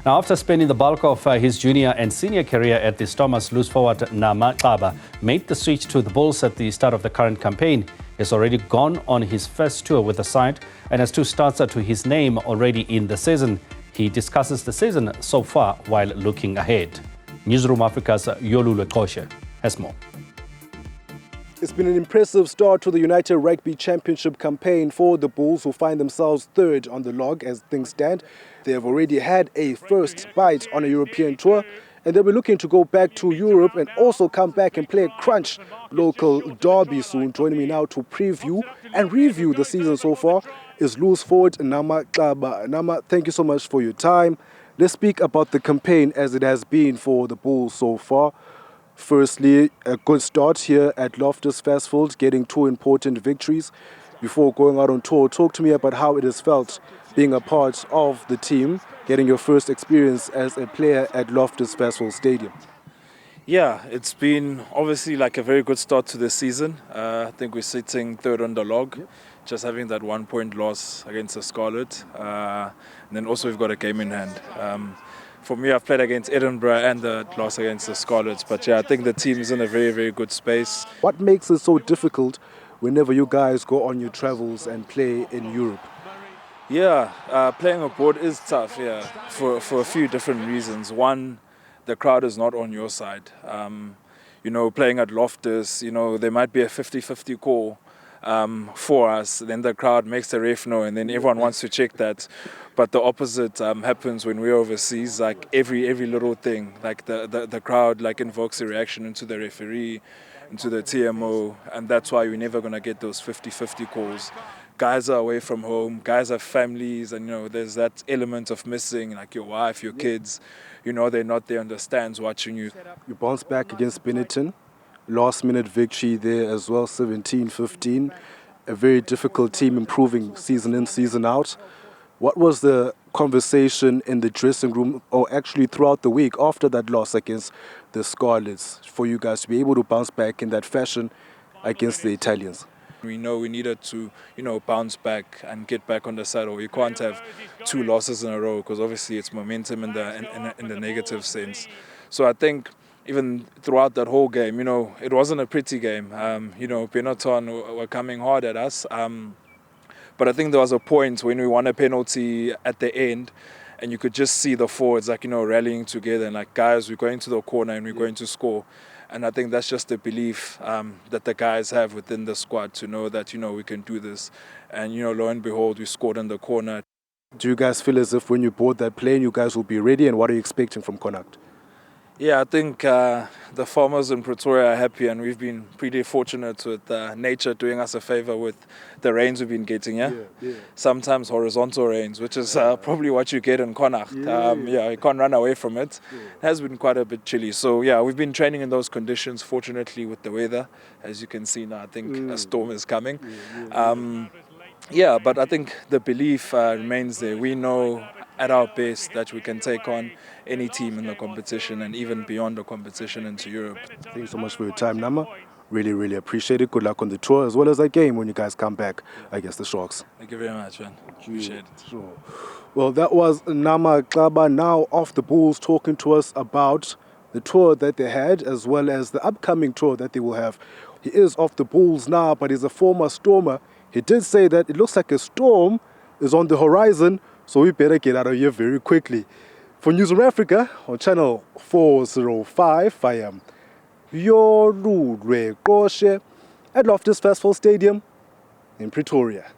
Now, after spending the bulk of his junior and senior career at the Stormers, loose forward Nama Xaba made the switch to the Bulls at the start of the current campaign. He's already gone on his first tour with the side and has 2 starts to his name already in the season. He discusses the season so far while looking ahead. Newzroom Afrika's Yolulwe Qoshe has more. It's been an impressive start to the United Rugby Championship campaign for the Bulls, who find themselves 3rd on the log as things stand. They have already had a first bite on a European tour, and they'll be looking to go back to Europe and also come back and play a crunch local derby soon. Joining me now to preview and review the season so far is loose forward Nama Xaba. Nama, thank you so much for your time. Let's speak about the campaign as it has been for the Bulls so far. Firstly, a good start here at Loftus Versfeld, getting 2 important victories before going out on tour. Talk to me about how it has felt being a part of the team, getting your first experience as a player at Loftus Versfeld Stadium. Yeah, it's been obviously like a very good start to the season. I think we're sitting 3rd on the log, just having that 1-point loss against the Scarlet. And then also we've got a game in hand. For me, I've played against Edinburgh and the loss against the Scarlets. But yeah, I think the team is in a very, very good space. What makes it so difficult whenever you guys go on your travels and play in Europe? Yeah, playing abroad is tough, yeah, for a few different reasons. One, the crowd is not on your side. Playing at Loftus, there might be a 50-50 call for us. Then the crowd makes the ref know, and then everyone wants to check that. But the opposite happens when we're overseas. Like every little thing, like the crowd like invokes a reaction into the referee, into the TMO, and that's why we're never gonna get those 50-50 calls. Guys are away from home, guys have families, and there's that element of missing, like your wife, your kids. They're not there on the stands watching you. You bounce back against Benetton, last minute victory there as well, 17-15. A very difficult team, improving season in, season out. What was the conversation in the dressing room, or actually throughout the week after that loss against the Scarlets, for you guys to be able to bounce back in that fashion against the Italians? We know we needed to, bounce back and get back on the saddle. You can't have 2 losses in a row because obviously it's momentum in the negative sense. So I think even throughout that whole game, it wasn't a pretty game. Benetton were coming hard at us. But I think there was a point when we won a penalty at the end, and you could just see the forwards rallying together and like, guys, we're going to the corner and we're going to score. And I think that's just the belief that the guys have within the squad to know that, we can do this. And, lo and behold, we scored in the corner. Do you guys feel as if when you board that plane, you guys will be ready? And what are you expecting from Connacht? Yeah, I think the farmers in Pretoria are happy, and we've been pretty fortunate with nature doing us a favor with the rains we've been getting, yeah? Sometimes horizontal rains, which is probably what you get in Connacht. You can't run away from it. It has been quite a bit chilly. So, yeah, we've been training in those conditions, fortunately, with the weather. As you can see now, I think a storm is coming. But I think the belief remains there. We know at our best that we can take on any team in the competition and even beyond the competition into Europe. Thank you so much for your time, Nama. Really, really appreciate it. Good luck on the tour as well as that game when you guys come back against the Sharks. Thank you very much, man. Appreciate it. Sure. Well, that was Nama Xaba, now off the Bulls, talking to us about the tour that they had as well as the upcoming tour that they will have. He is off the Bulls now, but he's a former Stormer. He did say that it looks like a storm is on the horizon, so we better get out of here very quickly. For Newzroom Afrika on channel 405, I am Yolulwe Qoshe at Loftus Versfeld Stadium in Pretoria.